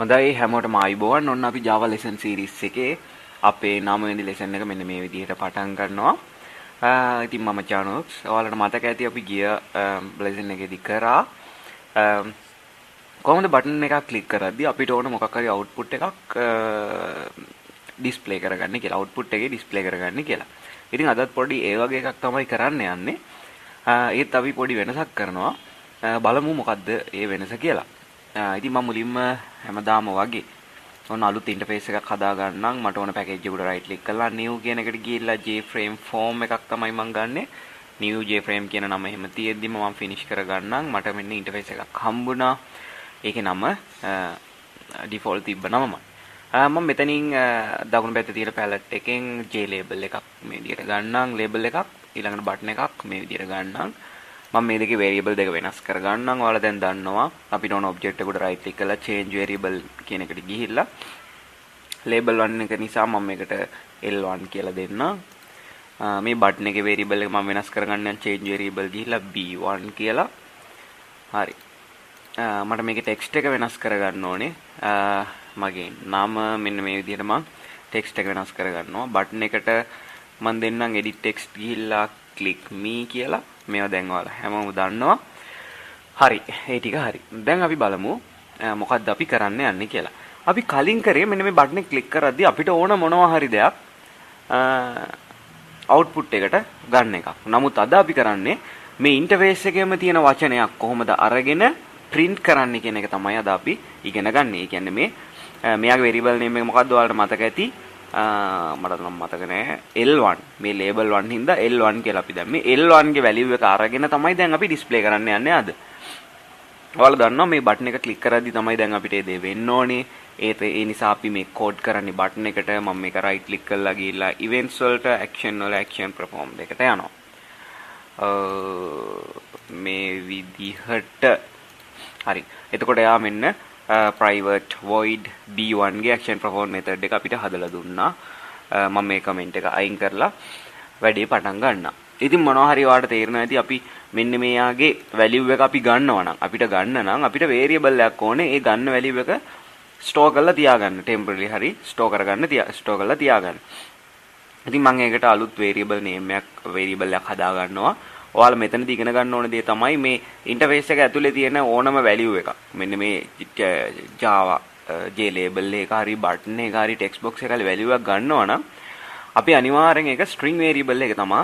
හොඳයි හැමෝටම ආයුබෝවන්. ඔන්න අපි Java lesson series එකේ අපේ 9 වෙනි lesson එක මෙන්න මේ විදිහට පටන් ගන්නවා. ඉතින් මම චානොක්ස්. ඔයාලට මතක ඇති අපි ගිය lesson එකේදී කරා කොහොමද බටන් එකක් ක්ලික් කරද්දී අපිට ඕන මොකක් හරි output එකක් display කරගන්න කියලා. output එකේ display කරගන්න කියලා. ඉතින් අදත් පොඩි ඒ වගේ එකක් තමයි කරන්න යන්නේ. ඒත් අපි පොඩි වෙනසක් කරනවා. බලමු මොකද්ද ඒ වෙනස කියලා. ඉතින් මම මුලින්ම හැමදාම වගේ ඔන්න අලුත් ඉන්ටර්ෆේස් එකක් හදා ගන්නම්. මට ඕන පැකේජ් එකට රයිට් ක්ලික් කරලා new කියන එකට ගිහිල්ලා JFrame form එකක් තමයි මම ගන්නෙ. new JFrame කියන නම එහෙම තියෙද්දිම මම finish කර ගන්නම්. මට මෙන්න ඉන්ටර්ෆේස් එකක් හම්බුණා. ඒකේ නම default තිබ්බ නමම. මම මෙතනින් දකුණු පැත්තේ තියෙන palette එකෙන් J label එකක් මේ විදිහට ගන්නම්. label එකක් ඊළඟට button එකක් මේ විදිහට ගන්නම්. මම මේ දෙකේ variable දෙක වෙනස් කර ගන්නම්. ඔයාලා දැන් දන්නවා අපිට ඕන object එකට right click කරලා change variable කියන එකට ගිහිල්ලා label 1 එක නිසා මම මේකට L1 කියලා දෙන්නම්. මේ button එකේ variable එක මම වෙනස් කරගන්න යන change variable ගිහිල්ලා B1 කියලා. හරි. මට මේකේ text එක වෙනස් කරගන්න ඕනේ. මගේ නම මෙන්න මේ විදිහට මම text එක වෙනස් කරගන්නවා. button එකට මම දෙන්නම් edit text ගිහිල්ලා click me කියලා. මේවා දැන් ඔයාලා හැමෝම දන්නවා. හරි. ඒ ටික හරි. දැන් අපි බලමු මොකද්ද අපි කරන්න යන්නේ කියලා. අපි කලින් කරේ මෙන්න මේ බටන් එක ක්ලික් කරද්දී අපිට ඕන මොනවා හරි දෙයක් output එකට ගන්න එකක්. නමුත් අද අපි කරන්නේ මේ ඉන්ටර්ෆේස් එකේම තියෙන වචනයක් කොහොමද අරගෙන print කරන්න කියන එක තමයි අද අපි ඉගෙන ගන්න. ඒ කියන්නේ මෙයාගේ variable name එක මොකද්ද ඔයාලට මතක ඇති. මට නම් මතක නෑ L1 මේ label 1 හින්දා L1 කියලා අපි දැන් මේ L1 ගේ value එක අරගෙන තමයි දැන් අපි display කරන්න යන්නේ අද. ඔයාලා දන්නවා මේ button එක click කරද්දි තමයි දැන් අපිට ඒ දේ වෙන්න ඕනේ. ඒ නිසා අපි මේ code කරන්නේ button එකට. මම මේක right click කරලා ගිහිල්ලා events වලට action වල action perform දෙකට යනවා. මේ විදිහට හරි. එතකොට යා මෙන්න private void b1 ගේ action perform method එක අපිට හදලා දුන්නා. මම මේ කමෙන්ට් එක අයින් කරලා වැඩේ පටන් ගන්නවා. ඉතින් මොනවා හරි ඔයාලට තේරෙනවා ඇති අපි මෙන්න මෙයාගේ value එක අපි ගන්නවා නම් අපිට variable එකක් ඕනේ. ඒ ගන්න value එක store කරලා තියාගන්න. temporarily හරි store කරලා තියාගන්න. ඉතින් මම ඒකට අලුත් variable name එකක් හදා ගන්නවා. ඔයාලා මෙතනදී ඉගෙන ගන්න ඕන දේ තමයි මේ ඉන්ටර්ෆේස් එක ඇතුලේ තියෙන ඕනම value එකක්. මෙන්න මේ Java J label එක හරි button එක හරි text box එකේ value එකක් ගන්නවා නම් අපි අනිවාර්යෙන් ඒක string variable එක තමයි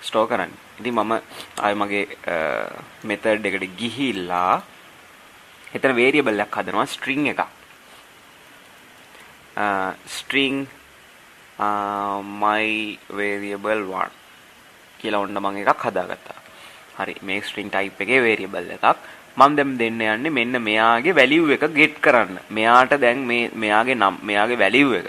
store කරන්නේ. ඉතින් මම ආයෙ මගේ method එකට ගිහිල්ලා එතන variable එකක් හදනවා string එකක්. string my variable 1 කියලා ඔන්න මම එකක් හදාගත්තා. හරි මේ string type එකේ variable එකක් මම දැන් දෙන්න යන්නේ මෙන්න මෙයාගේ value එක get කරන්න. මෙයාට දැන් මෙයාගේ value එක.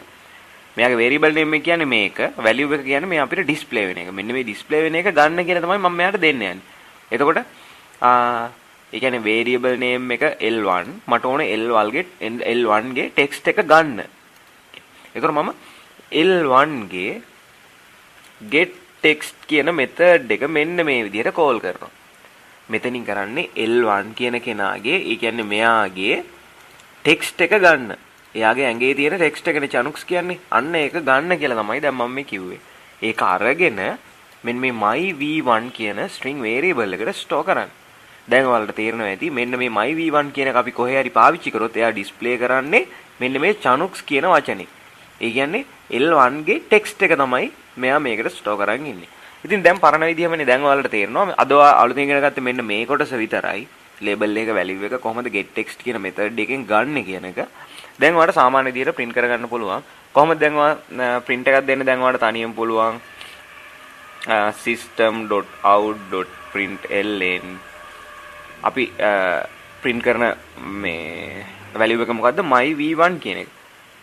මෙයාගේ variable name එක කියන්නේ මේක. value එක කියන්නේ මේ අපිට display වෙන එක. මෙන්න මේ display වෙන එක ගන්න කියලා තමයි මම මෙයාට දෙන්න යන්නේ. එතකොට ඒ කියන්නේ variable name එක L1 මට ඕනේ L1 ගේ text එක ගන්න. ඒකට මම L1 ගේ get text කියන method එක මෙන්න මේ විදිහට call කරනවා. මෙතනින් කරන්නේ L1 කියන කෙනාගේ, ඒ කියන්නේ මෙයාගේ text එක ගන්න. එයාගේ ඇඟේ තියෙන text එකනේ chunks කියන්නේ. අන්න ඒක ගන්න කියලා තමයි දැන් මම මේ කිව්වේ. ඒක අරගෙන මෙන්න මේ myv1 කියන string variable එකට store කරන්න. දැන් ඔයාලට තේරෙනවා ඇති මෙන්න මේ myv1 කියන එක අපි කොහේ හරි පාවිච්චි කරොත් එයා display කරන්නේ මෙන්න මේ chunks කියන වචනේ. ඒ කියන්නේ L1 ගේ text එක තමයි මෙයා මේකට ස්ටෝර් කරන් ඉන්නේ. ඉතින් දැන් පරණ විදිහමනේ දැන් ඔයාලට තේරෙනවා. අද අලුතෙන් ඉගෙන ගත්තේ මෙන්න මේ කොටස විතරයි. label එක value එක කොහොමද get text කියන method එකෙන් ගන්න කියන එක. දැන් ඔයාලට සාමාන්‍ය විදිහට print කරගන්න පුළුවන්. කොහොමද දැන් ඔයා print එකක් දෙන්න දැන් ඔයාලට තනියම පුළුවන්. system.out.println අපි print කරන මේ value එක මොකද්ද? myv1 කියන එක.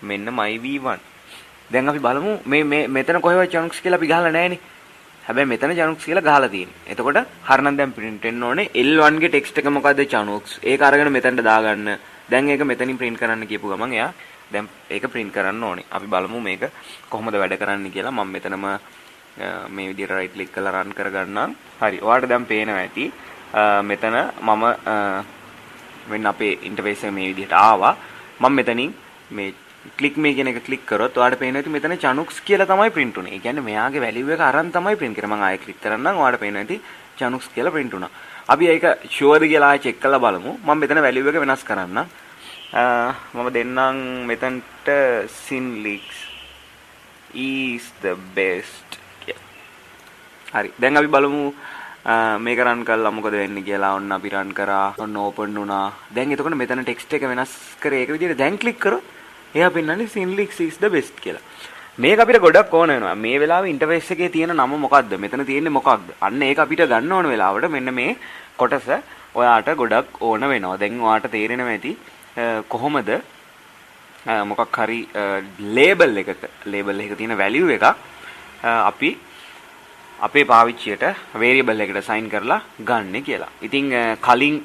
මෙන්න myv1. දැන් අපි බලමු මේ මෙතන කොහෙවත් chunks කියලා අපි ගහලා නැහැනේ. හැබැයි මෙතන chunks කියලා ගහලා තියෙනවා. එතකොට හරිනම් දැන් print වෙන්න ඕනේ L1 ගේ text එක මොකද්ද chunks. ඒක අරගෙන මෙතනට දාගන්න. දැන් ඒක මෙතනින් print කරන්න කියපු ගමන් එයා දැන් ඒක print කරන්න ඕනේ. අපි බලමු මේක කොහොමද වැඩ කරන්නේ කියලා. මම මෙතනම මේ විදිහට right click කරලා run කරගන්නම්. හරි. ඔයාලට දැන් පේනවා ඇති. මෙතන මම මෙන්න අපේ ඉන්ටර්ෆේස් එක මේ විදිහට ආවා. මම මෙතනින් මේ ක්ලික් මේ කියන එක ක්ලික් කරොත් ඔයාලට පේනවා ඇති මෙතන චනුක්ස් කියලා තමයි print උනේ. ඒ කියන්නේ මෙයාගේ value එක අරන් තමයි print කරේ. මම ආයෙ ක්ලික් කරන්නම් ඔයාලට පේනවා ඇති චනුක්ස් කියලා print උනා. අපි ඒක sure කියලා ආයෙ check කරලා බලමු. මම මෙතන value එක වෙනස් කරන්නම්. මම දෙන්නම් මෙතනට Sinlix is the best කියලා. හරි. දැන් අපි බලමු මේක රන් කරලා මොකද වෙන්නේ කියලා. ඔන්න අපි රන් කරා. ඔන්න ඕපන් වුණා. දැන් එතකොට මෙතන ටෙක්ස්ට් එක වෙනස් කරේ ඒක විදිහට දැන් ක්ලික් කරොත් එයා පෙන්නන්නේ Sinlix is the best කියලා. මේක අපිට ගොඩක් ඕන වෙනවා. මේ වෙලාවේ ඉන්ටර්ෆේස් එකේ තියෙන නම මොකක්ද? මෙතන තියෙන්නේ මොකක්ද? අන්න ඒක අපිට ගන්න ඕන වෙලාවට මෙන්න මේ කොටස ඔයාට ගොඩක් ඕන වෙනවා. දැන් ඔයාට තේරෙනවා ඇති කොහොමද මොකක් හරි ලේබල් එකක තියෙන වැලියු එකක් අපි අපේ පාවිච්චියට වේරියබල් එකට assign කරලා ගන්න කියලා. ඉතින් කලින්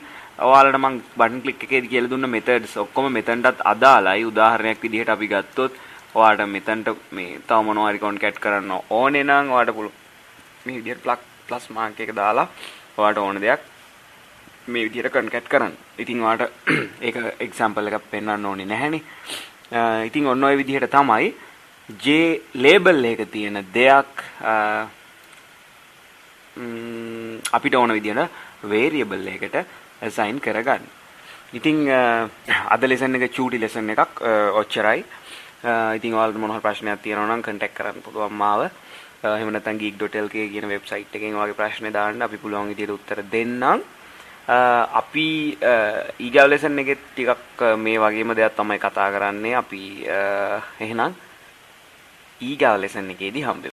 ඔයාලට මම බටන් ක්ලික් එකේදී කියලා දුන්න මෙතඩ්ස් ඔක්කොම මෙතනටත් අදාළයි. උදාහරණයක් විදිහට අපි ගත්තොත් ඔයාලට මෙතනට මේ තව මොනවා හරි කොන්කැට් කරන්න ඕනේ නම් ඔයාලට පුළුවන් මේ විදිහට ප්ලස් මාක් එක දාලා ඔයාලට ඕන දෙයක් මේ විදිහට කොන්කැට් කරන්න. ඉතින් ඔයාලට ඒක එක්සැම්පල් එකක් පෙන්වන්න ඕනේ නැහැනේ. ඉතින් ඔන්න ඔය විදිහට තමයි J ලේබල් එක තියෙන දෙයක් අපිට ඕන විදිහට වේරියබල් එකකට assign කරගන්න. ඉතින් අද ලෙසන් එක චූටි ලෙසන් එකක් ඔච්චරයි. ඉතින් ඔයාලට මොන හරි ප්‍රශ්නයක් තියෙනවා නම් contact කරන්න පුළුවන් මාව. එහෙම නැත්නම් geek.lk කියන වෙබ්සයිට් එකෙන් ඔයාගේ ප්‍රශ්නේ දාන්න අපි පුළුවන් විදිහට උත්තර දෙන්නම්. අපි ඊගාව ලෙසන් එකේ ටිකක් මේ වගේම දෙයක් තමයි කතා කරන්නේ. අපි එහෙනම් ඊගාව ලෙසන් එකේදී හම්බෙමු.